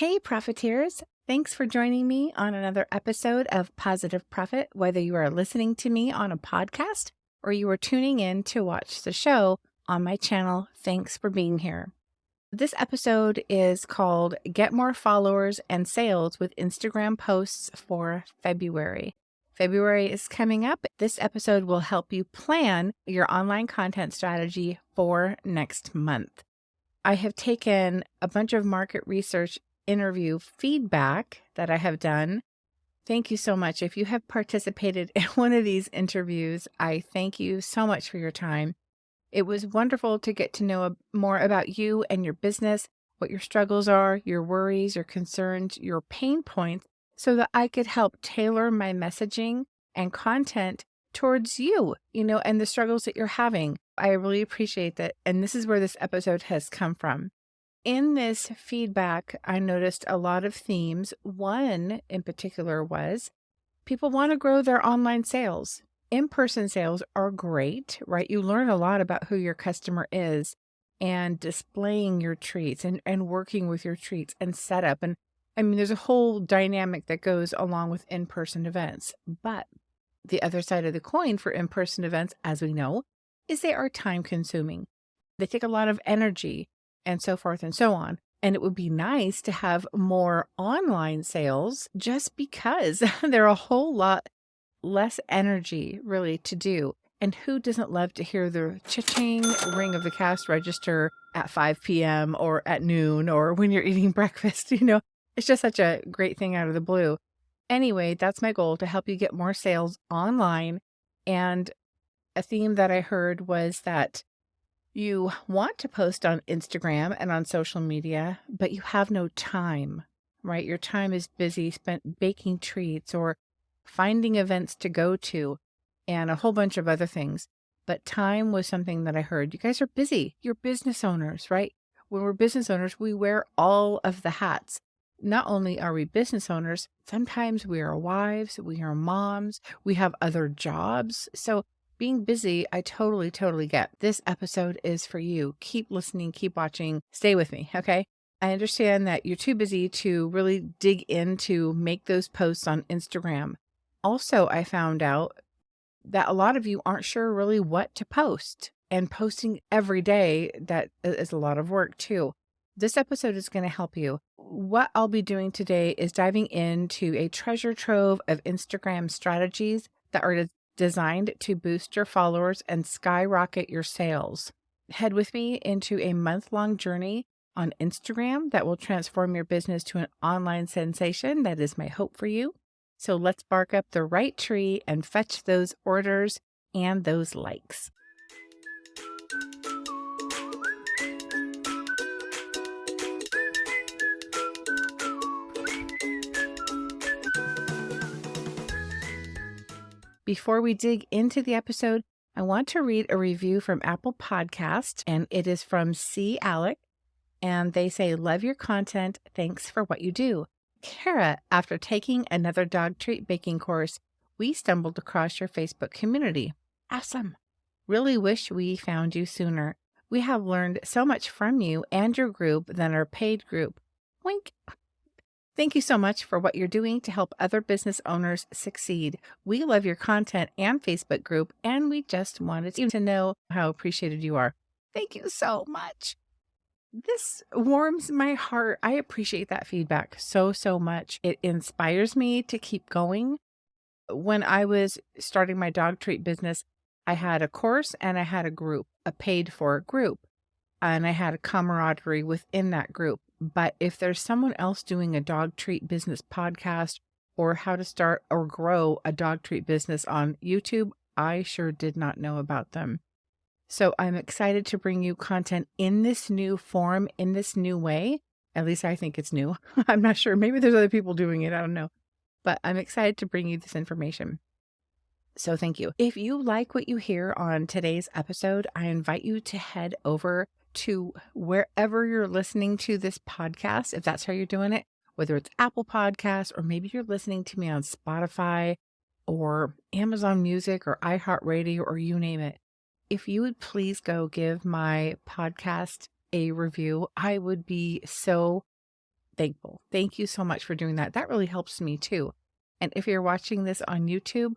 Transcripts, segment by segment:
Hey, profiteers. Thanks for joining me on another episode of Positive Profit. Whether you are listening to me on a podcast or you are tuning in to watch the show on my channel, thanks for being here. This episode is called Get More Followers and Sales with Instagram Posts for February. February is coming up. This episode will help you plan your online content strategy for next month. I have taken a bunch of market research interview feedback that I have done. Thank you so much. If you have participated in one of these interviews, I thank you so much for your time. It was wonderful to get to know more about you and your business, what your struggles are, your worries, your concerns, your pain points, so that I could help tailor my messaging and content towards you, and the struggles that you're having. I really appreciate that. And this is where this episode has come from. In this feedback, I noticed a lot of themes. One in particular was people want to grow their online sales. In-person sales are great, right? You learn a lot about who your customer is and displaying your treats and working with your treats and setup. And I mean, there's a whole dynamic that goes along with in-person events. But the other side of the coin for in-person events, as we know, is they are time consuming. They take a lot of energy and so forth and so on. And it would be nice to have more online sales just because they're a whole lot less energy really to do. And who doesn't love to hear the cha-ching ring of the cash register at 5 p.m. or at noon or when you're eating breakfast? It's just such a great thing out of the blue. Anyway, that's my goal, to help you get more sales online. And a theme that I heard was that you want to post on Instagram and on social media, but you have no time, right? Your time is busy spent baking treats or finding events to go to and a whole bunch of other things. But time was something that I heard. You guys are busy. You're business owners, right? When we're business owners, we wear all of the hats. Not only are we business owners, sometimes we are wives, we are moms, we have other jobs. So being busy, I totally get. This episode is for you. Keep listening, keep watching, stay with me, okay? I understand that you're too busy to really dig in to make those posts on Instagram. Also, I found out that a lot of you aren't sure really what to post, and posting every day, that is a lot of work too. This episode is going to help you. What I'll be doing today is diving into a treasure trove of Instagram strategies that are designed to boost your followers and skyrocket your sales. Head with me into a month-long journey on Instagram that will transform your business to an online sensation. That is my hope for you. So let's bark up the right tree and fetch those orders and those likes. Before we dig into the episode, I want to read a review from Apple Podcast, and it is from C. Alec, and they say, "Love your content. Thanks for what you do. Kara, after taking another dog treat baking course, we stumbled across your Facebook community. Awesome. Really wish we found you sooner. We have learned so much from you and your group than our paid group. Wink. Thank you so much for what you're doing to help other business owners succeed. We love your content and Facebook group, and we just wanted you to know how appreciated you are." Thank you so much. This warms my heart. I appreciate that feedback so much. It inspires me to keep going. When I was starting my dog treat business, I had a course and I had a group, a paid for group, and I had a camaraderie within that group. But if there's someone else doing a dog treat business podcast or how to start or grow a dog treat business on YouTube, I sure did not know about them. So I'm excited to bring you content in this new form, in this new way. At least I think it's new. I'm not sure. Maybe there's other people doing it. I don't know. But I'm excited to bring you this information. So thank you. If you like what you hear on today's episode, I invite you to head over to wherever you're listening to this podcast, if that's how you're doing it, whether it's Apple Podcasts or maybe you're listening to me on Spotify or Amazon Music or iHeartRadio or you name it. If you would please go give my podcast a review, I would be so thankful. Thank you so much for doing that. That really helps me too. And if you're watching this on YouTube,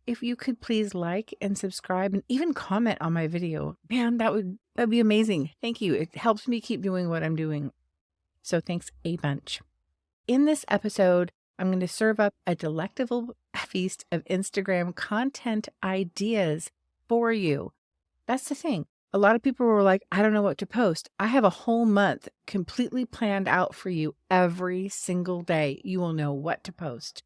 if you could please like and subscribe and even comment on my video, man, that'd be amazing. Thank you. It helps me keep doing what I'm doing. So thanks a bunch. In this episode, I'm going to serve up a delectable feast of Instagram content ideas for you. That's the thing. A lot of people were like, I don't know what to post. I have a whole month completely planned out for you. Every single day, you will know what to post.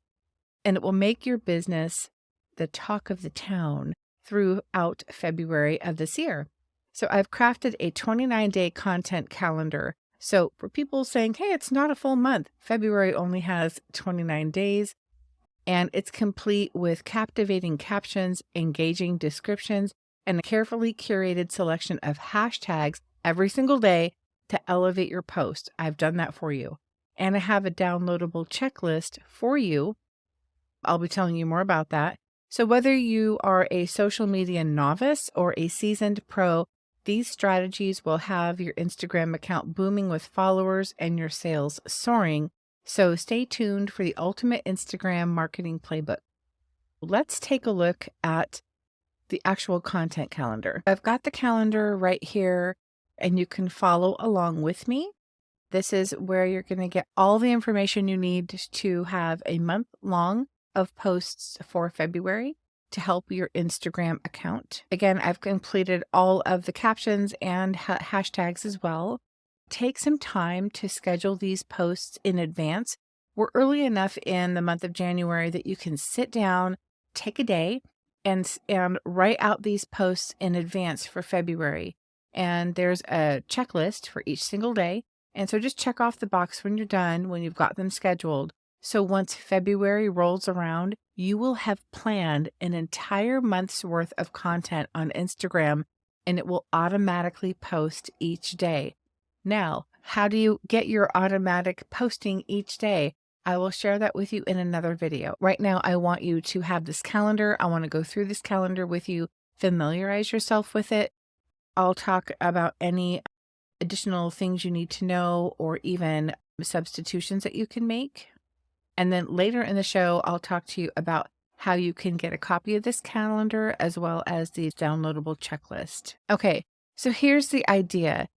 And it will make your business the talk of the town throughout February of this year. So I've crafted a 29-day content calendar. So for people saying, hey, it's not a full month, February only has 29 days, and it's complete with captivating captions, engaging descriptions, and a carefully curated selection of hashtags every single day to elevate your post. I've done that for you. And I have a downloadable checklist for you. I'll be telling you more about that. So whether you are a social media novice or a seasoned pro, these strategies will have your Instagram account booming with followers and your sales soaring. So stay tuned for the ultimate Instagram marketing playbook. Let's take a look at the actual content calendar. I've got the calendar right here, and you can follow along with me. This is where you're going to get all the information you need to have a month long of posts for February to help your Instagram account. Again, I've completed all of the captions and hashtags as well. Take some time to schedule these posts in advance. We're early enough in the month of January that you can sit down, take a day, and write out these posts in advance for February. And there's a checklist for each single day. And so just check off the box when you're done, when you've got them scheduled. So once February rolls around, you will have planned an entire month's worth of content on Instagram, and it will automatically post each day. Now, how do you get your automatic posting each day? I will share that with you in another video. Right now, I want you to have this calendar. I want to go through this calendar with you, familiarize yourself with it. I'll talk about any additional things you need to know or even substitutions that you can make. And then later in the show, I'll talk to you about how you can get a copy of this calendar as well as the downloadable checklist. Okay, so here's the idea.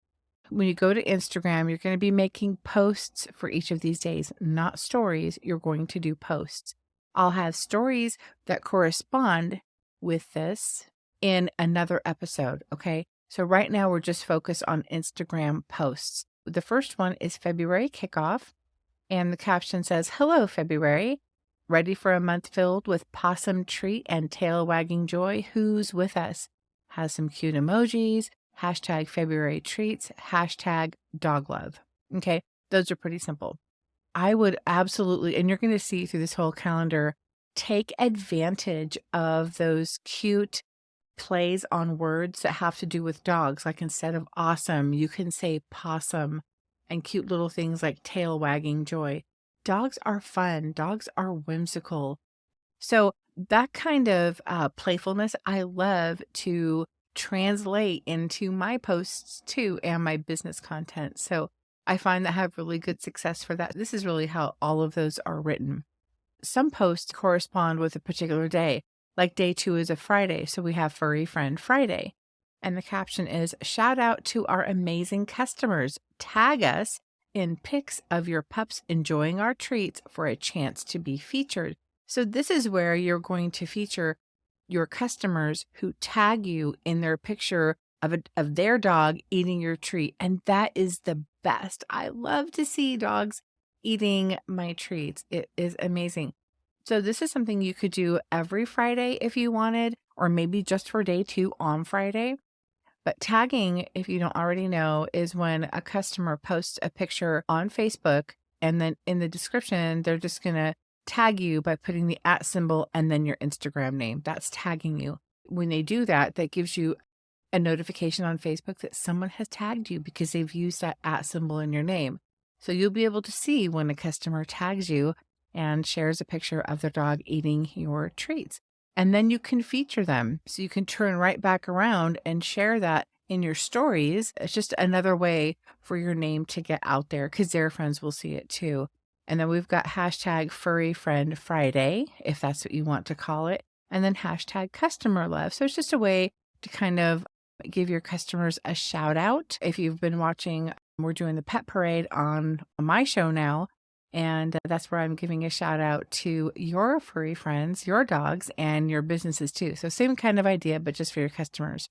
When you go to Instagram, you're going to be making posts for each of these days, not stories. You're going to do posts. I'll have stories that correspond with this in another episode, okay? So right now, we're just focused on Instagram posts. The first one is February kickoff, and the caption says, "Hello, February. Ready for a month filled with possum treat and tail wagging joy? Who's with us?" Has some cute emojis. Hashtag February treats, hashtag dog love. Okay, those are pretty simple. I would absolutely, and you're going to see through this whole calendar, take advantage of those cute plays on words that have to do with dogs. Like instead of awesome, you can say possum, and cute little things like tail wagging joy. Dogs are fun. Dogs are whimsical. So that kind of playfulness, I love to translate into my posts too and my business content. So I find that I have really good success for that. This is really how all of those are written. Some posts correspond with a particular day, like day 2 is a Friday. So we have Furry Friend Friday. And the caption is, "Shout out to our amazing customers. Tag us in pics of your pups enjoying our treats for a chance to be featured." So this is where you're going to feature your customers who tag you in their picture of their dog eating your treat. And that is the best. I love to see dogs eating my treats. It is amazing. So this is something you could do every Friday if you wanted, or maybe just for day 2 on Friday. But tagging, if you don't already know, is when a customer posts a picture on Facebook, and then in the description, they're just going to tag you by putting the @ symbol and then your Instagram name. That's tagging you. When they do that, that gives you a notification on Facebook that someone has tagged you because they've used that @ symbol in your name. So you'll be able to see when a customer tags you and shares a picture of their dog eating your treats. And then you can feature them. So you can turn right back around and share that in your stories. It's just another way for your name to get out there because their friends will see it too. And then we've got hashtag Furry Friend Friday, if that's what you want to call it. And then hashtag customer love. So it's just a way to kind of give your customers a shout out. If you've been watching, we're doing the pet parade on my show now. And that's where I'm giving a shout out to your furry friends, your dogs, and your businesses too. So same kind of idea, but just for your customers.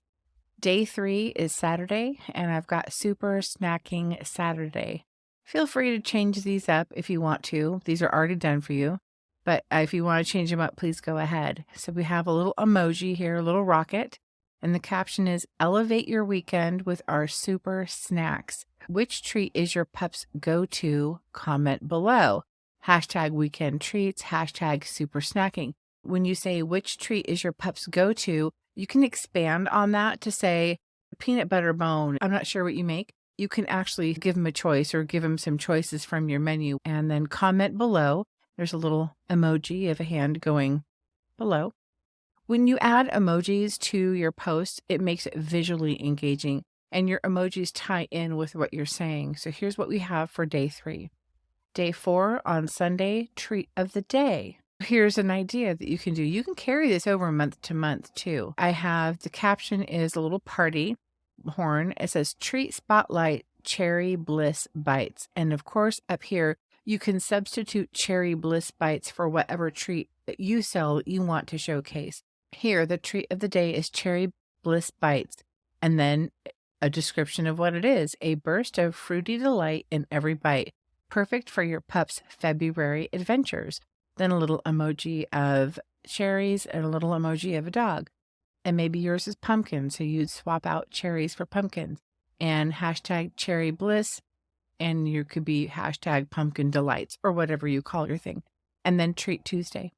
Day 3 is Saturday, and I've got Super Snacking Saturday. Feel free to change these up if you want to. These are already done for you. But if you want to change them up, please go ahead. So we have a little emoji here, a little rocket. And the caption is, elevate your weekend with our super snacks. Which treat is your pup's go-to? Comment below. Hashtag weekend treats, hashtag super snacking. When you say which treat is your pup's go-to, you can expand on that to say peanut butter bone. I'm not sure what you make. You can actually give them a choice or give them some choices from your menu and then comment below. There's a little emoji of a hand going below. When you add emojis to your post, it makes it visually engaging and your emojis tie in with what you're saying. So here's what we have for day 3. Day 4 on Sunday, treat of the day. Here's an idea that you can do. You can carry this over month to month too. I have the caption is a little party horn. It says treat spotlight cherry bliss bites. And of course up here, you can substitute cherry bliss bites for whatever treat that you sell that you want to showcase. Here, the treat of the day is cherry bliss bites. And then a description of what it is, a burst of fruity delight in every bite. Perfect for your pup's February adventures. Then a little emoji of cherries and a little emoji of a dog. And maybe yours is pumpkin, so you'd swap out cherries for pumpkins. And hashtag cherry bliss, and you could be hashtag pumpkin delights or whatever you call your thing. And then treat Tuesday.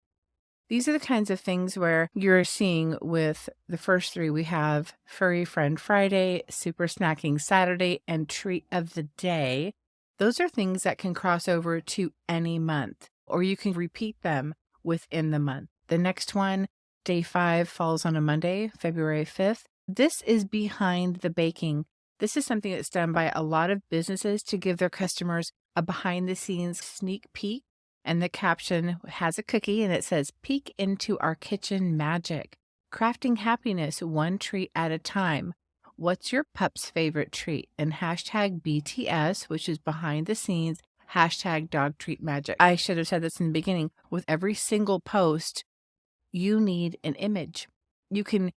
These are the kinds of things where you're seeing with the first 3. We have Furry Friend Friday, Super Snacking Saturday, and Treat of the Day. Those are things that can cross over to any month, or you can repeat them within the month. The next one, day 5, falls on a Monday, February 5th. This is behind the baking. This is something that's done by a lot of businesses to give their customers a behind the scenes sneak peek. And the caption has a cookie and it says, peek into our kitchen magic, crafting happiness one treat at a time. What's your pup's favorite treat? And hashtag BTS, which is behind the scenes, hashtag dog treat magic. I should have said this in the beginning. With every single post, you need an image. You can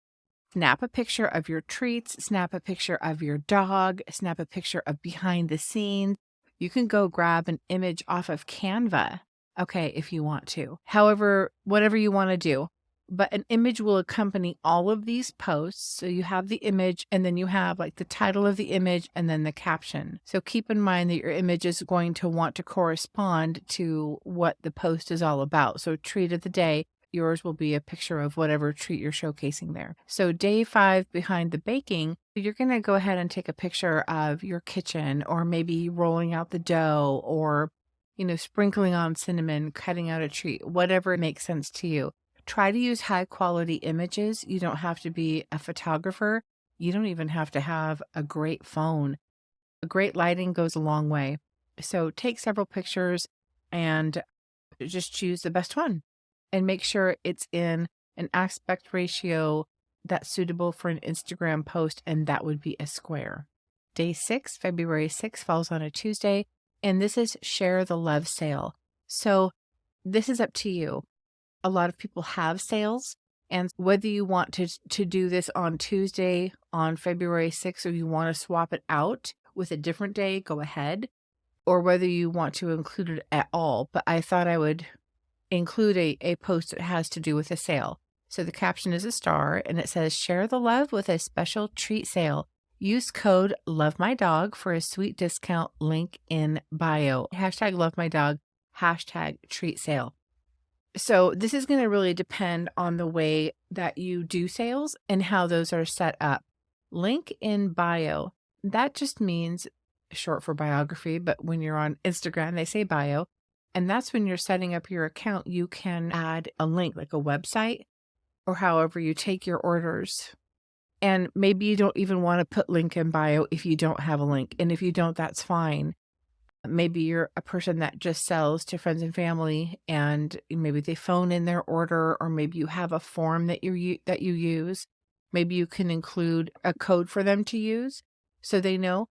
snap a picture of your treats, snap a picture of your dog, snap a picture of behind the scenes. You can go grab an image off of Canva. Okay, if you want to. However, whatever you want to do. But an image will accompany all of these posts. So you have the image and then you have like the title of the image and then the caption. So keep in mind that your image is going to want to correspond to what the post is all about. So treat of the day, yours will be a picture of whatever treat you're showcasing there. So day 5 behind the baking, you're going to go ahead and take a picture of your kitchen or maybe rolling out the dough or sprinkling on cinnamon, cutting out a treat, whatever makes sense to you. Try to use high quality images. You don't have to be a photographer. You don't even have to have a great phone. A great lighting goes a long way. So take several pictures and just choose the best one and make sure it's in an aspect ratio that's suitable for an Instagram post, and that would be a square. Day 6, February 6th, falls on a Tuesday. And this is Share the Love sale. So this is up to you. A lot of people have sales. And whether you want to do this on Tuesday on February 6th or you want to swap it out with a different day, go ahead. Or whether you want to include it at all. But I thought I would include a post that has to do with a sale. So the caption is a star and it says, Share the Love with a special treat sale. Use code LOVEMYDOG for a sweet discount, link in bio. Hashtag LOVEMYDOG, hashtag treat sale. So this is going to really depend on the way that you do sales and how those are set up. Link in bio. That just means short for biography, but when you're on Instagram, they say bio. And that's when you're setting up your account, you can add a link like a website or however you take your orders. And maybe you don't even want to put link in bio if you don't have a link. And if you don't, that's fine. Maybe you're a person that just sells to friends and family, and maybe they phone in their order, or maybe you have a form that you use. Maybe you can include a code for them to use so they know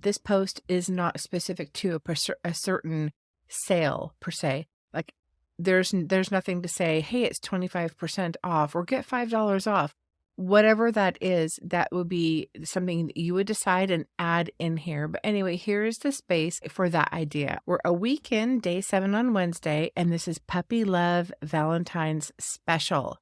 this post is not specific to a certain sale per se. Like there's nothing to say, hey, it's 25% off or get $5 off. Whatever that is, that would be something that you would decide and add in here. But anyway, here's the space for that idea. We're a week in, day 7 on Wednesday, and this is Puppy Love Valentine's Special.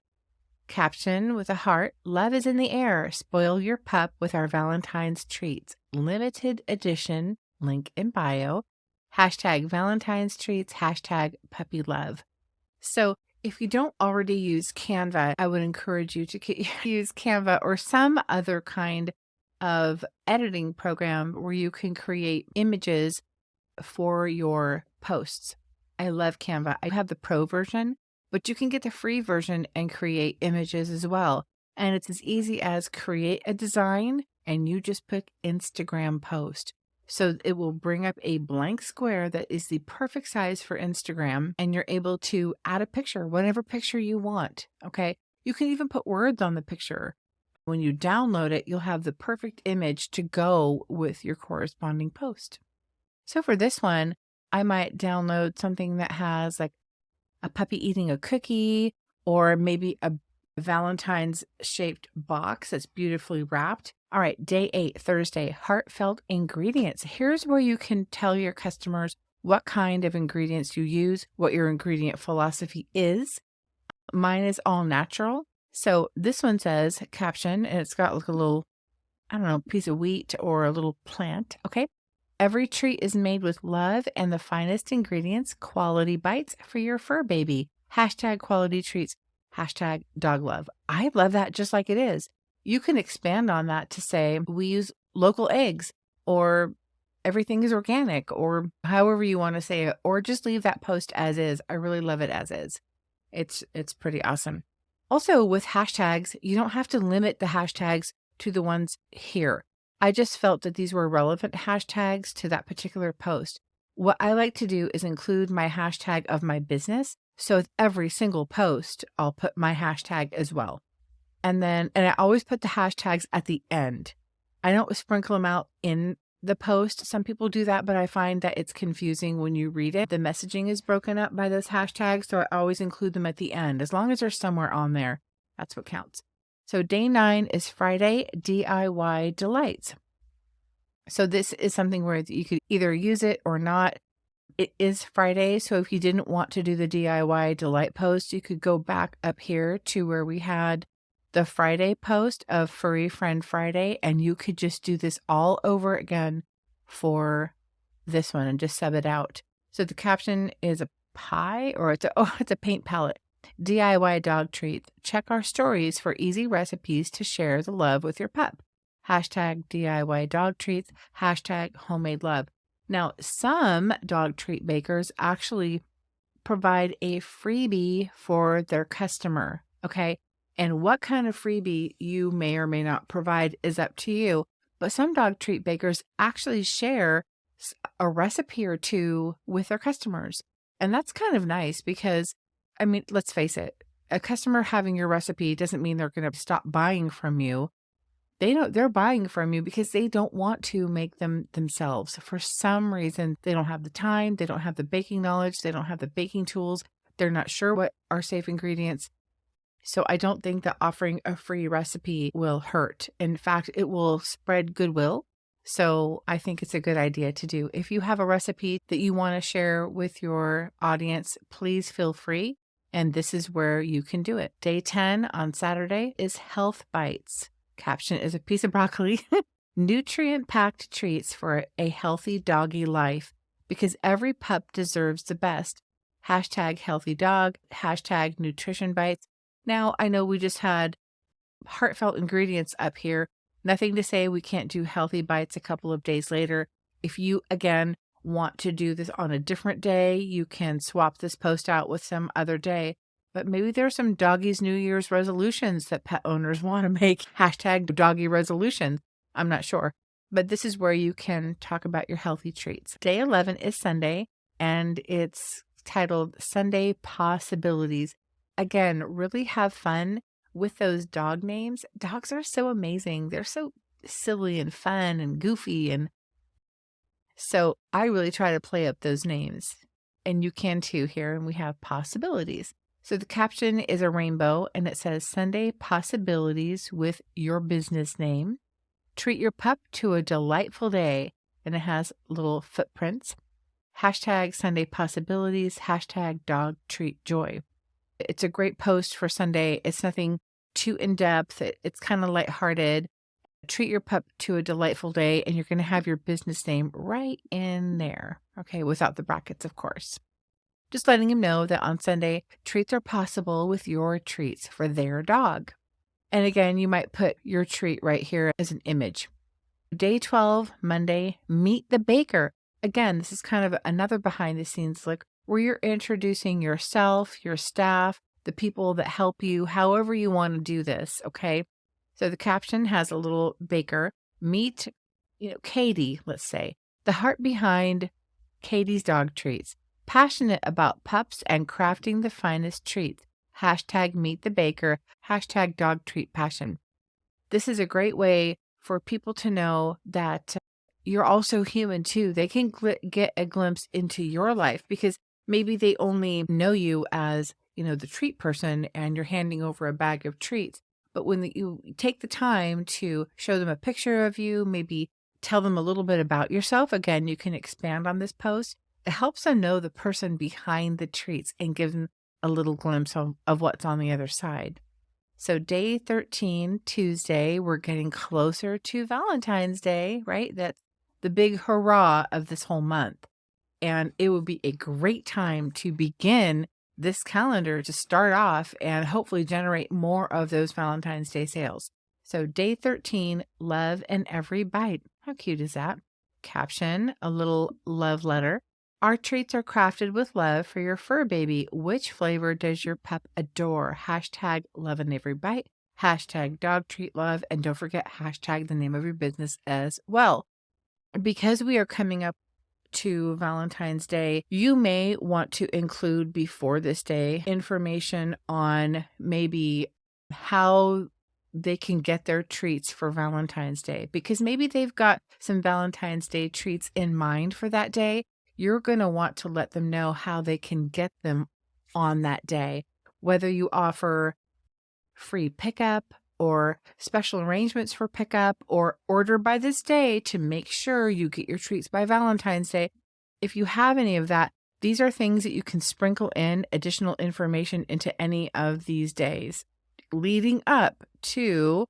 Caption with a heart, love is in the air. Spoil your pup with our Valentine's treats. Limited edition, link in bio. Hashtag Valentine's treats, hashtag puppy love. So if you don't already use Canva, I would encourage you to use Canva or some other kind of editing program where you can create images for your posts. I love Canva. I have the pro version, but you can get the free version and create images as well. And it's as easy as create a design and you just put Instagram post. So it will bring up a blank square that is the perfect size for Instagram, and you're able to add a picture, whatever picture you want. Okay. You can even put words on the picture. When you download it, you'll have the perfect image to go with your corresponding post. So for this one, I might download something that has like a puppy eating a cookie, or maybe a Valentine's shaped box that's beautifully wrapped. All right, day 8, Thursday, heartfelt ingredients. Here's where you can tell your customers what kind of ingredients you use, what your ingredient philosophy is. Mine is all natural. So this one says caption, and it's got like a little, I don't know, piece of wheat or a little plant. Okay. Every treat is made with love and the finest ingredients, quality bites for your fur baby. Hashtag quality treats, hashtag dog love. I love that just like it is. You can expand on that to say we use local eggs, or everything is organic, or however you want to say it, or just leave that post as is. I really love it as is. It's pretty awesome. Also with hashtags, you don't have to limit the hashtags to the ones here. I just felt that these were relevant hashtags to that particular post. What I like to do is include my hashtag of my business. So with every single post, I'll put my hashtag as well. And I always put the hashtags at the end. I don't sprinkle them out in the post. Some people do that, but I find that it's confusing when you read it. The messaging is broken up by those hashtags, so I always include them at the end. As long as they're somewhere on there, that's what counts. So day 9 is Friday, DIY Delights. So this is something where you could either use it or not. It is Friday, so if you didn't want to do the DIY Delight post, you could go back up here to where we had the Friday post of Furry Friend Friday, and you could just do this all over again for this one and just sub it out. So the caption is a pie, or it's a paint palette. DIY dog treats. Check our stories for easy recipes to share the love with your pup. Hashtag DIY dog treats. Hashtag homemade love. Now, some dog treat bakers actually provide a freebie for their customer. Okay. And what kind of freebie you may or may not provide is up to you. But some dog treat bakers actually share a recipe or two with their customers. And that's kind of nice because, I mean, let's face it, a customer having your recipe doesn't mean they're going to stop buying from you. They're buying from you because they don't want to make them themselves. For some reason, they don't have the time, they don't have the baking knowledge, they don't have the baking tools, they're not sure what are safe ingredients. So I don't think that offering a free recipe will hurt. In fact, it will spread goodwill. So I think it's a good idea to do. If you have a recipe that you want to share with your audience, please feel free. And this is where you can do it. Day 10 on Saturday is Health Bites. Caption is a piece of broccoli. Nutrient-packed treats for a healthy doggy life, because every pup deserves the best. Hashtag healthy dog. Hashtag nutrition bites. Now, I know we just had heartfelt ingredients up here. Nothing to say we can't do healthy bites a couple of days later. If you, again, want to do this on a different day, you can swap this post out with some other day. but maybe there's some doggies New Year's resolutions that pet owners want to make. Hashtag doggy resolutions. I'm not sure. But this is where you can talk about your healthy treats. Day 11 is Sunday, and it's titled Sunday Possibilities. Again, really have fun with those dog names. Dogs are so amazing. They're so silly and fun and goofy. And so I really try to play up those names. And you can too here. And we have possibilities. So the caption is a rainbow and it says Sunday Possibilities with your business name. Treat your pup to a delightful day. And it has little footprints. Hashtag Sunday Possibilities. Hashtag dog treat joy. It's a great post for Sunday. It's nothing too in-depth. It's kind of lighthearted. Treat your pup to a delightful day, and you're going to have your business name right in there. Okay, without the brackets, of course. Just letting him know that on Sunday, treats are possible with your treats for their dog. And again, you might put your treat right here as an image. Day 12, Monday, meet the baker. Again, this is kind of another behind the scenes look where you're introducing yourself, your staff, the people that help you, however you want to do this, okay? So the caption has a little baker. Meet, Katie, let's say, the heart behind Katie's dog treats. Passionate about pups and crafting the finest treats. Hashtag meet the baker. Hashtag dog treat passion. This is a great way for people to know that you're also human too. They can get a glimpse into your life because maybe they only know you as, the treat person and you're handing over a bag of treats. But when you take the time to show them a picture of you, maybe tell them a little bit about yourself, again, you can expand on this post. It helps them know the person behind the treats and give them a little glimpse of what's on the other side. So day 13, Tuesday, we're getting closer to Valentine's Day, right? That's the big hurrah of this whole month. And it would be a great time to begin this calendar to start off and hopefully generate more of those Valentine's Day sales. So day 13, love in every bite. How cute is that? Caption, a little love letter. Our treats are crafted with love for your fur baby. Which flavor does your pup adore? Hashtag love in every bite. Hashtag dog treat love. And don't forget, hashtag the name of your business as well. Because we are coming up to Valentine's Day, you may want to include before this day information on maybe how they can get their treats for Valentine's Day, because maybe they've got some Valentine's Day treats in mind for that day. You're going to want to let them know how they can get them on that day, whether you offer free pickup or special arrangements for pickup or order by this day to make sure you get your treats by Valentine's Day. If you have any of that, these are things that you can sprinkle in additional information into any of these days leading up to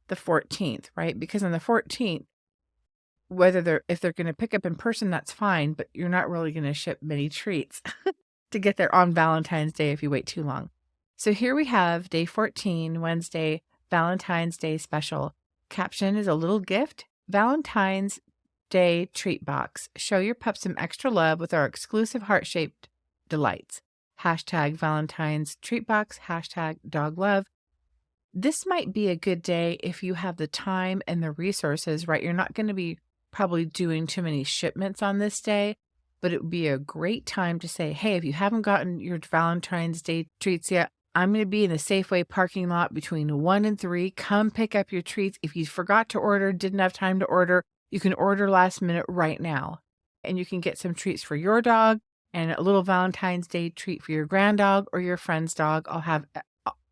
the 14th, right? Because on the 14th, if they're going to pick up in person, that's fine, but you're not really going to ship many treats to get there on Valentine's Day if you wait too long. So here we have day 14, Wednesday, Valentine's Day special. Caption is a little gift. Valentine's Day treat box. Show your pup some extra love with our exclusive heart-shaped delights. Hashtag Valentine's treat box. Hashtag dog love. This might be a good day if you have the time and the resources, right? You're not going to be probably doing too many shipments on this day, but it would be a great time to say, hey, if you haven't gotten your Valentine's Day treats yet, I'm going to be in the Safeway parking lot between 1 and 3. Come pick up your treats. If you forgot to order, didn't have time to order, you can order last minute right now. And you can get some treats for your dog and a little Valentine's Day treat for your grand dog or your friend's dog. I'll have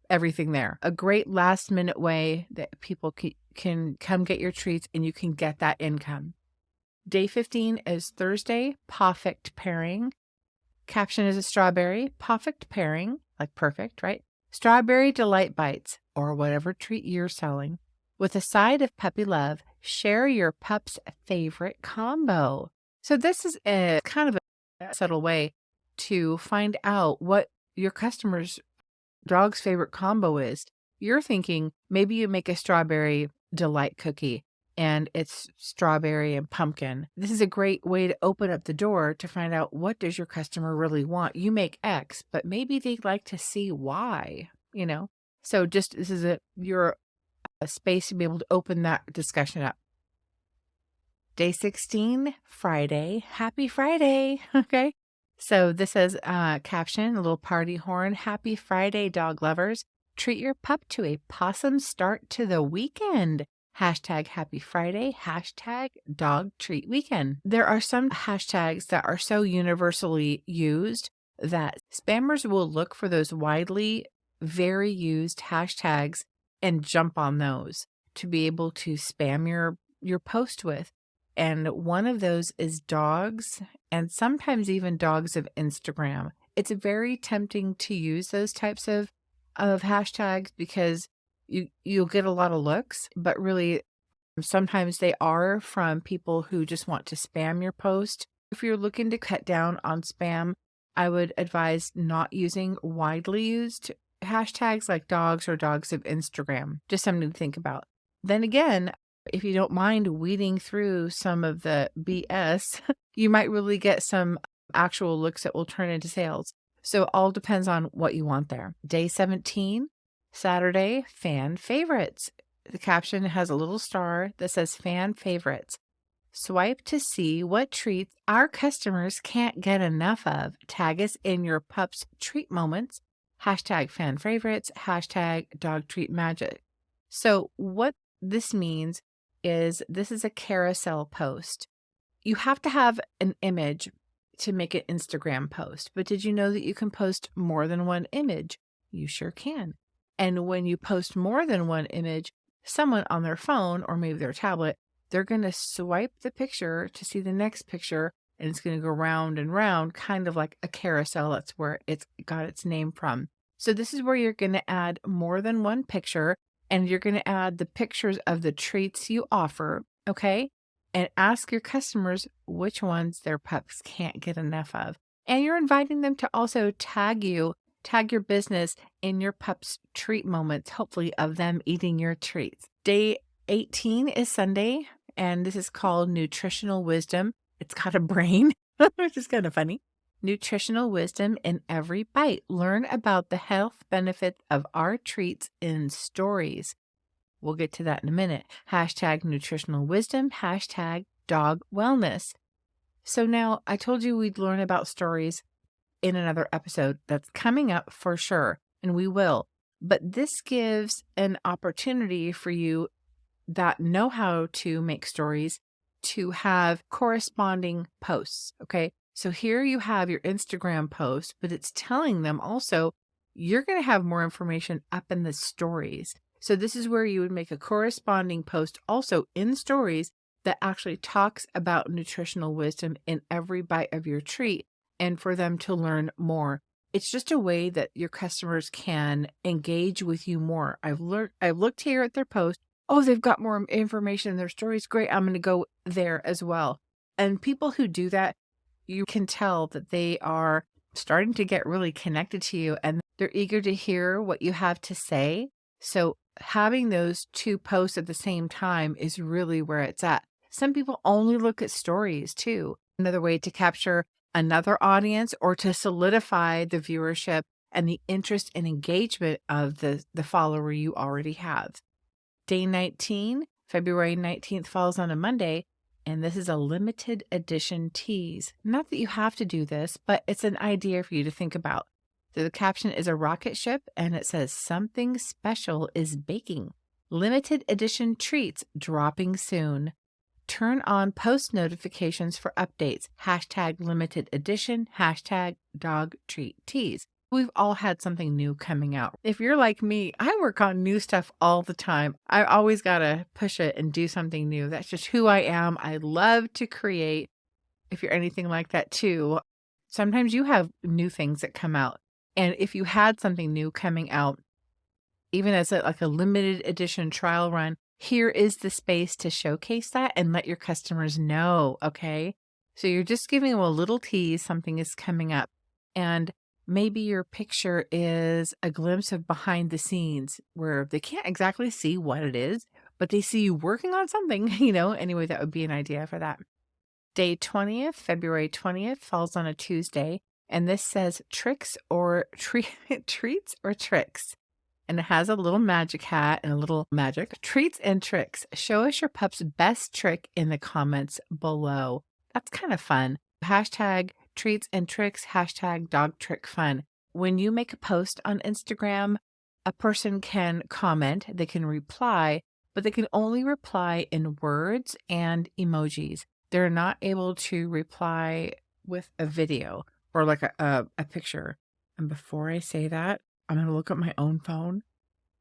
everything there. A great last minute way that people can come get your treats and you can get that income. Day 15 is Thursday, perfect pairing. Caption is a strawberry, perfect pairing, like perfect, right? Strawberry delight bites, or whatever treat you're selling. With a side of puppy love, share your pup's favorite combo. So this is a kind of a subtle way to find out what your customer's dog's favorite combo is. You're thinking maybe you make a strawberry delight cookie. and it's strawberry and pumpkin. This is a great way to open up the door to find out, what does your customer really want? You make X, but maybe they'd like to see Y, you know? So just this is a space to be able to open that discussion up. Day 16, Friday. Happy Friday. Okay. So this says caption, a little party horn. Happy Friday, dog lovers. Treat your pup to a possum start to the weekend. Hashtag happy Friday. Hashtag dog treat weekend. There are some hashtags that are so universally used that spammers will look for those widely, very used hashtags and jump on those to be able to spam your post with. And one of those is dogs, and sometimes even dogs of Instagram. It's very tempting to use those types of hashtags because you'll get a lot of looks, but really sometimes they are from people who just want to spam your post. If you're looking to cut down on spam, I would advise not using widely used hashtags like dogs or dogs of Instagram. Just something to think about. Then again, if you don't mind weeding through some of the BS, you might really get some actual looks that will turn into sales. So it all depends on what you want there. Day 17, Saturday, fan favorites. The caption has a little star that says fan favorites. Swipe to see what treats our customers can't get enough of. Tag us in your pup's treat moments. Hashtag fan favorites. Hashtag dog treat magic. So what this means is this is a carousel post. You have to have an image to make an Instagram post, but did you know that you can post more than one image? You sure can. And when you post more than one image, someone on their phone or maybe their tablet, they're going to swipe the picture to see the next picture, and it's going to go round and round, kind of like a carousel. That's where it's got its name from. So this is where you're going to add more than one picture, and you're going to add the pictures of the treats you offer, okay? And ask your customers which ones their pups can't get enough of. And you're inviting them to also tag your business in your pup's treat moments, hopefully of them eating your treats. Day 18 is Sunday, and this is called Nutritional Wisdom. It's got a brain, which is kind of funny. Nutritional wisdom in every bite. Learn about the health benefits of our treats in stories. We'll get to that in a minute. Hashtag nutritional wisdom. Hashtag dog wellness. So now I told you we'd learn about stories in another episode that's coming up for sure, and we will. But this gives an opportunity for you that know how to make stories to have corresponding posts, okay? So here you have your Instagram post, but it's telling them also you're going to have more information up in the stories. So this is where you would make a corresponding post also in stories that actually talks about nutritional wisdom in every bite of your treat and for them to learn more. It's just a way that your customers can engage with you more. I've looked here at their post. Oh, they've got more information in their stories. Great. I'm going to go there as well. And people who do that, you can tell that they are starting to get really connected to you and they're eager to hear what you have to say. So having those two posts at the same time is really where it's at. Some people only look at stories too. Another way to capture another audience or to solidify the viewership and the interest and engagement of the follower you already have. Day 19, February 19th falls on a Monday, and this is a limited edition tease. Not that you have to do this, but it's an idea for you to think about. So the caption is a rocket ship, and it says something special is baking. Limited edition treats dropping soon. Turn on post notifications for updates. Hashtag limited edition. Hashtag dog treat tease. We've all had something new coming out. If you're like me, I work on new stuff all the time. I always got to push it and do something new. That's just who I am. I love to create. If you're anything like that too, sometimes you have new things that come out. And if you had something new coming out, even as like a limited edition trial run, here is the space to showcase that and let your customers know, okay? So you're just giving them a little tease, something is coming up. And maybe your picture is a glimpse of behind the scenes where they can't exactly see what it is, but they see you working on something, anyway, that would be an idea for that. Day 20th, February 20th falls on a Tuesday, and this says tricks or treats or tricks. And it has a little magic hat and a little magic. Treats and tricks. Show us your pup's best trick in the comments below. That's kind of fun. Hashtag treats and tricks, hashtag dog trick fun. When you make a post on Instagram, a person can comment, they can reply, but they can only reply in words and emojis. They're not able to reply with a video or like a picture. And before I say that, I'm going to look at my own phone.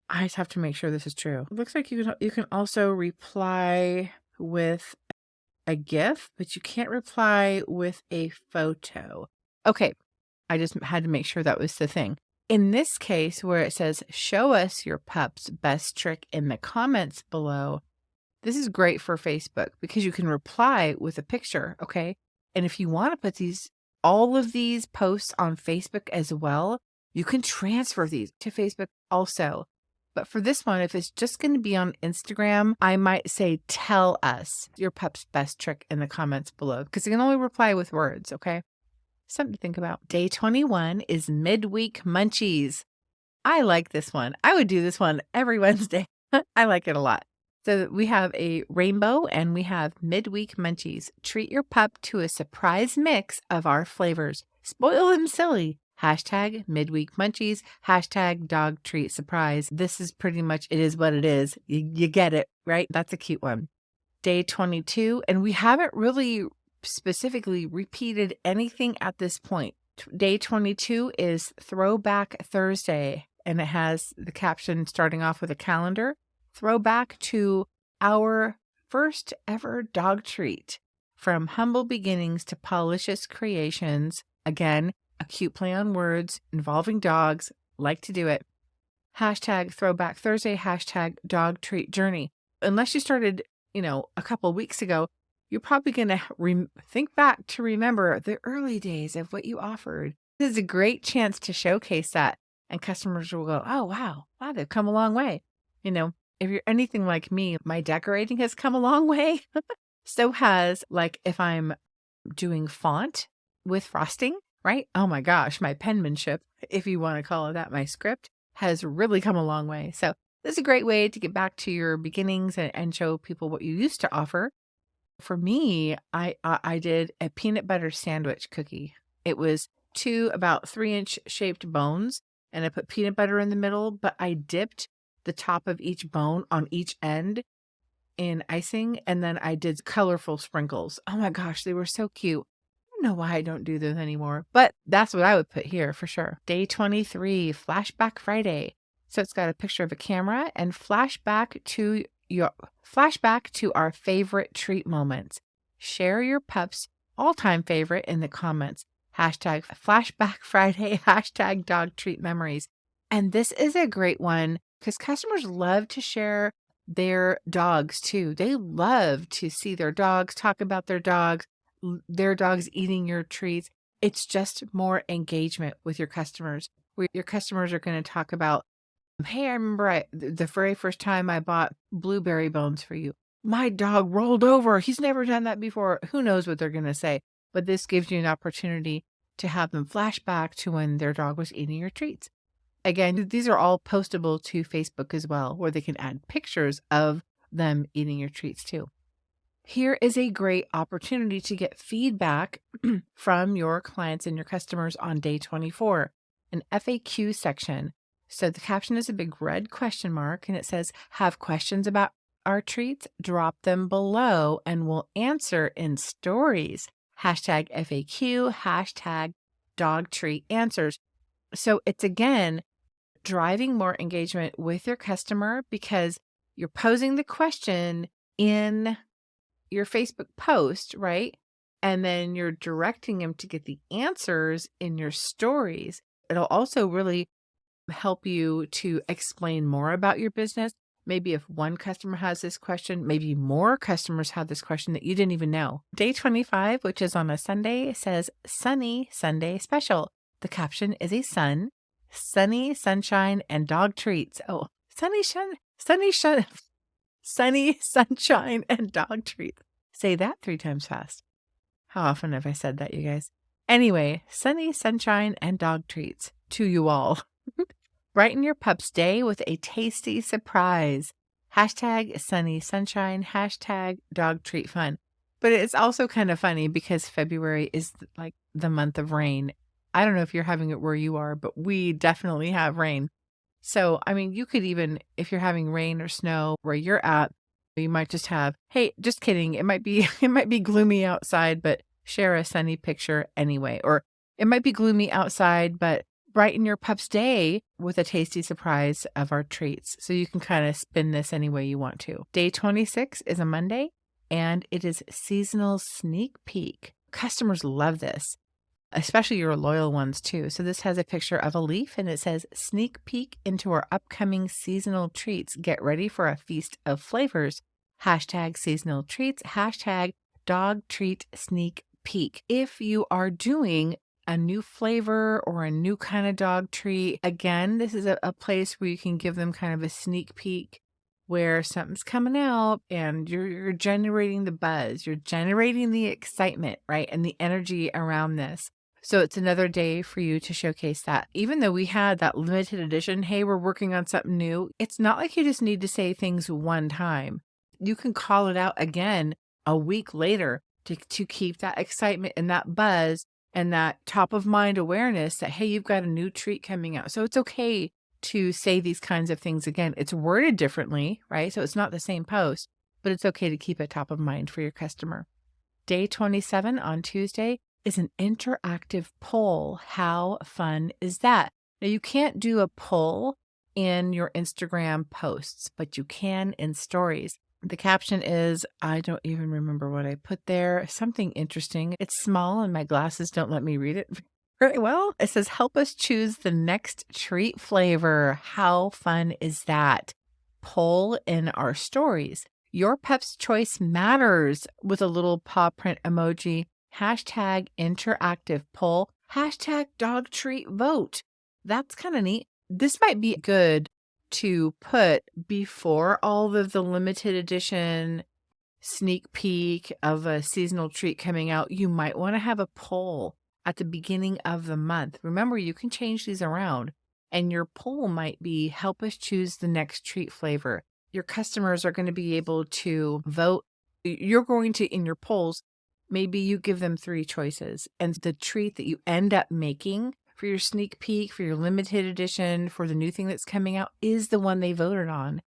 I just have to make sure this is true. It looks like you can also reply with a GIF, but you can't reply with a photo. Okay, I just had to make sure that was the thing. In this case, where it says, show us your pup's best trick in the comments below, this is great for Facebook because you can reply with a picture, okay? And if you want to put all of these posts on Facebook as well, you can transfer these to Facebook also. But for this one, if it's just going to be on Instagram, I might say, tell us your pup's best trick in the comments below because you can only reply with words, okay? Something to think about. Day 21 is midweek munchies. I like this one. I would do this one every Wednesday. I like it a lot. So we have a rainbow and we have midweek munchies. Treat your pup to a surprise mix of our flavors. Spoil them silly. Hashtag midweek munchies. Hashtag dog treat surprise. This is pretty much, it is what it is. You get it, right? That's a cute one. Day 22. And we haven't really specifically repeated anything at this point. Day 22 is Throwback Thursday. And it has the caption starting off with a calendar. Throwback to our first ever dog treat. From humble beginnings to policious creations. Again, a cute play on words involving dogs. Like to do it. Hashtag Throwback Thursday. Hashtag dog treat journey. Unless you started, a couple of weeks ago, you're probably going to think back to remember the early days of what you offered. This is a great chance to showcase that. And customers will go, oh, wow, they've come a long way. If you're anything like me, my decorating has come a long way. So has, like, if I'm doing font with frosting, right? Oh my gosh, my penmanship, if you want to call it that, my script has really come a long way. So this is a great way to get back to your beginnings and show people what you used to offer. For me, I did a peanut butter sandwich cookie. It was 2 about 3-inch shaped bones, and I put peanut butter in the middle, but I dipped the top of each bone on each end in icing, and then I did colorful sprinkles. Oh my gosh, they were so cute. I don't know why I don't do those anymore, but that's what I would put here for sure. Day 23, Flashback Friday. So it's got a picture of a camera and flashback to our favorite treat moments. Share your pup's all-time favorite in the comments. Hashtag Flashback Friday, hashtag dog treat memories. And this is a great one because customers love to share their dogs too. They love to see their dogs, talk about their dogs eating your treats. It's just more engagement with your customers, where your customers are going to talk about, hey, I remember the very first time I bought blueberry bones for you. My dog rolled over. He's never done that before. Who knows what they're going to say? But this gives you an opportunity to have them flash back to when their dog was eating your treats. Again, these are all postable to Facebook as well, where they can add pictures of them eating your treats too. Here is a great opportunity to get feedback from your clients and your customers on day 24, an FAQ section. So the caption is a big red question mark, and it says, have questions about our treats? Drop them below and we'll answer in stories. Hashtag FAQ, hashtag dog treat answers. So it's again, driving more engagement with your customer because you're posing the question in your Facebook post, right? And then you're directing them to get the answers in your stories. It'll also really help you to explain more about your business. Maybe if one customer has this question, maybe more customers have this question that you didn't even know. Day 25, which is on a Sunday, says Sunny Sunday Special. The caption is a sun, sunny, sunshine, and dog treats. Oh, sunny, sunny, sunshine, and dog treats. Say that 3 times fast. How often have I said that, you guys? Anyway, sunny, sunshine, and dog treats to you all. Brighten your pup's day with a tasty surprise. Hashtag sunny sunshine, hashtag dog treat fun. But it's also kind of funny because February is like the month of rain. I don't know if you're having it where you are, but we definitely have rain. So, I mean, you could even, if you're having rain or snow where you're at, you might just have, hey, just kidding. It might be gloomy outside, but share a sunny picture anyway. Or it might be gloomy outside, but brighten your pup's day with a tasty surprise of our treats. So you can kind of spin this any way you want to. Day 26 is a Monday, and it is seasonal sneak peek. Customers love this, especially your loyal ones too. So this has a picture of a leaf and it says, sneak peek into our upcoming seasonal treats. Get ready for a feast of flavors. Hashtag seasonal treats, hashtag dog treat sneak peek. If you are doing a new flavor or a new kind of dog treat, again, this is a place where you can give them kind of a sneak peek where something's coming out and you're generating the buzz, you're generating the excitement, right? And the energy around this. So it's another day for you to showcase that. Even though we had that limited edition, hey, we're working on something new, it's not like you just need to say things one time. You can call it out again a week later to keep that excitement and that buzz and that top of mind awareness that, hey, you've got a new treat coming out. So it's okay to say these kinds of things again. It's worded differently, right? So it's not the same post, but it's okay to keep it top of mind for your customer. Day 27 on Tuesday is an interactive poll. How fun is that? Now, you can't do a poll in your Instagram posts, but you can in stories. The caption is, I don't even remember what I put there. Something interesting. It's small and my glasses don't let me read it very well. It says, help us choose the next treat flavor. How fun is that? Poll in our stories. Your pup's choice matters with a little paw print emoji. Hashtag interactive poll. Hashtag dog treat vote. That's kind of neat. This might be good to put before all of the limited edition sneak peek of a seasonal treat coming out. You might want to have a poll at the beginning of the month. Remember, you can change these around, and your poll might be, help us choose the next treat flavor. Your customers are going to be able to vote. You're going to, in your polls, maybe you give them 3 choices, and the treat that you end up making for your sneak peek, for your limited edition, for the new thing that's coming out is the one they voted on.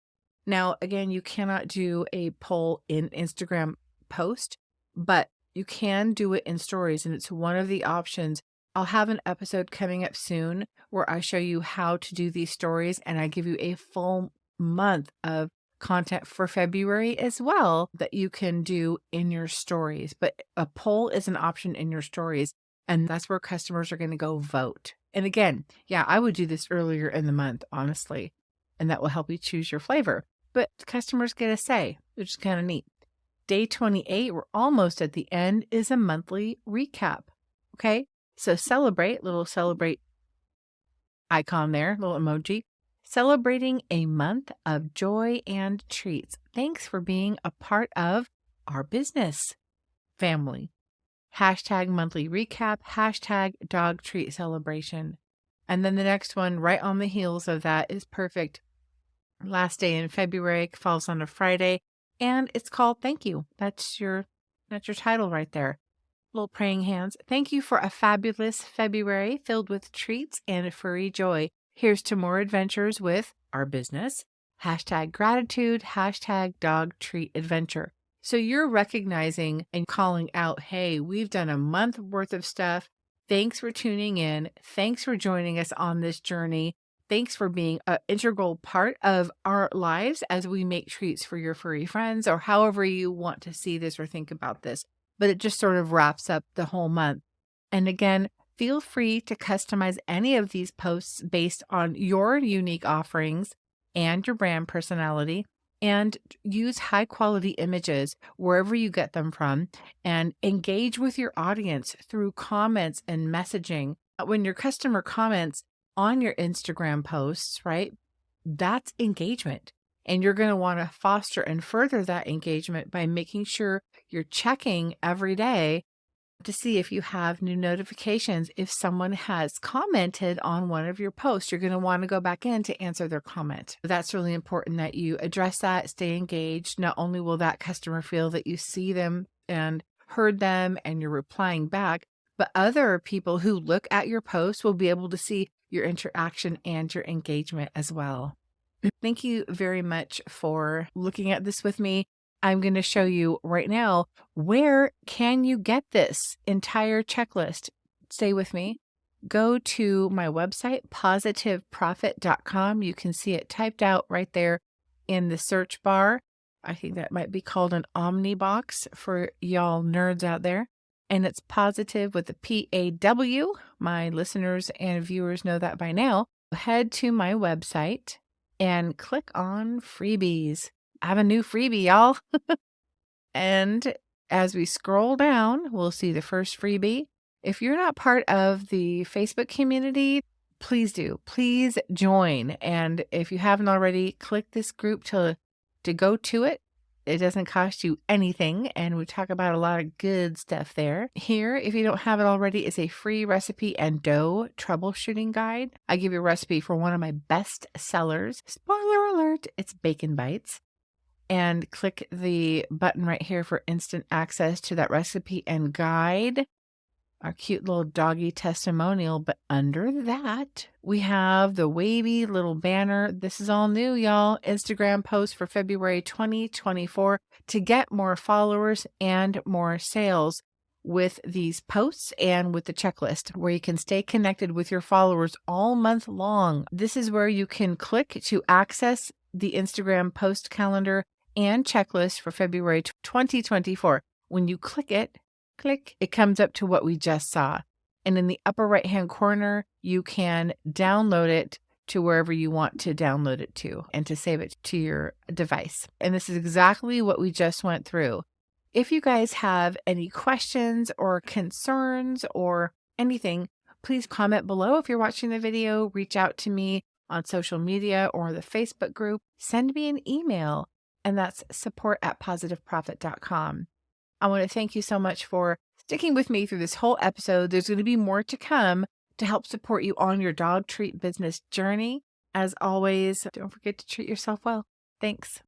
Now, again, you cannot do a poll in Instagram post, but you can do it in stories, and it's one of the options. I'll have an episode coming up soon where I show you how to do these stories, and I give you a full month of content for February as well that you can do in your stories. But a poll is an option in your stories. And that's where customers are going to go vote. And again, yeah, I would do this earlier in the month, honestly, and that will help you choose your flavor. But customers get a say, which is kind of neat. Day 28, we're almost at the end, is a monthly recap. Okay, so celebrate, little celebrate icon there, little emoji. Celebrating a month of joy and treats. Thanks for being a part of our business family. Hashtag monthly recap, hashtag dog treat celebration. And then the next one right on the heels of that is perfect. Last day in February falls on a Friday, and it's called Thank You. That's your title right there. Little praying hands. Thank you for a fabulous February filled with treats and furry joy. Here's to more adventures with our business. Hashtag gratitude, hashtag dog treat adventure. So you're recognizing and calling out, hey, we've done a month worth of stuff. Thanks for tuning in. Thanks for joining us on this journey. Thanks for being an integral part of our lives as we make treats for your furry friends, or however you want to see this or think about this. But it just sort of wraps up the whole month. And again, feel free to customize any of these posts based on your unique offerings and your brand personality. And use high quality images wherever you get them from, and engage with your audience through comments and messaging. When your customer comments on your Instagram posts, right, that's engagement. And you're going to want to foster and further that engagement by making sure you're checking every day to see if you have new notifications. If someone has commented on one of your posts, you're going to want to go back in to answer their comment. That's really important that you address that, stay engaged. Not only will that customer feel that you see them and heard them and you're replying back, but other people who look at your post will be able to see your interaction and your engagement as well. Thank you very much for looking at this with me. I'm going to show you right now, where can you get this entire checklist? Stay with me. Go to my website, positiveprofit.com. You can see it typed out right there in the search bar. I think that might be called an Omni box for y'all nerds out there. And it's positive with a PAW. My listeners and viewers know that by now. Head to my website and click on freebies. I have a new freebie, y'all. And as we scroll down, we'll see the first freebie. If you're not part of the Facebook community, please do. Please join. And if you haven't already, click this group to go to it. It doesn't cost you anything, and we talk about a lot of good stuff there. Here, if you don't have it already, is a free recipe and dough troubleshooting guide. I give you a recipe for one of my best sellers. Spoiler alert, it's bacon bites. And click the button right here for instant access to that recipe and guide. Our cute little doggy testimonial, but under that, we have the wavy little banner. This is all new, y'all. Instagram post for February 2024 to get more followers and more sales with these posts and with the checklist, where you can stay connected with your followers all month long. This is where you can click to access the Instagram post calendar and checklist for February 2024. When you click, it comes up to what we just saw. And in the upper right-hand corner, you can download it to wherever you want to download it to and to save it to your device. And this is exactly what we just went through. If you guys have any questions or concerns or anything, please comment below. If you're watching the video, reach out to me on social media or the Facebook group. Send me an email, and that's support@positiveprofit.com. I want to thank you so much for sticking with me through this whole episode. There's going to be more to come to help support you on your dog treat business journey. As always, don't forget to treat yourself well. Thanks.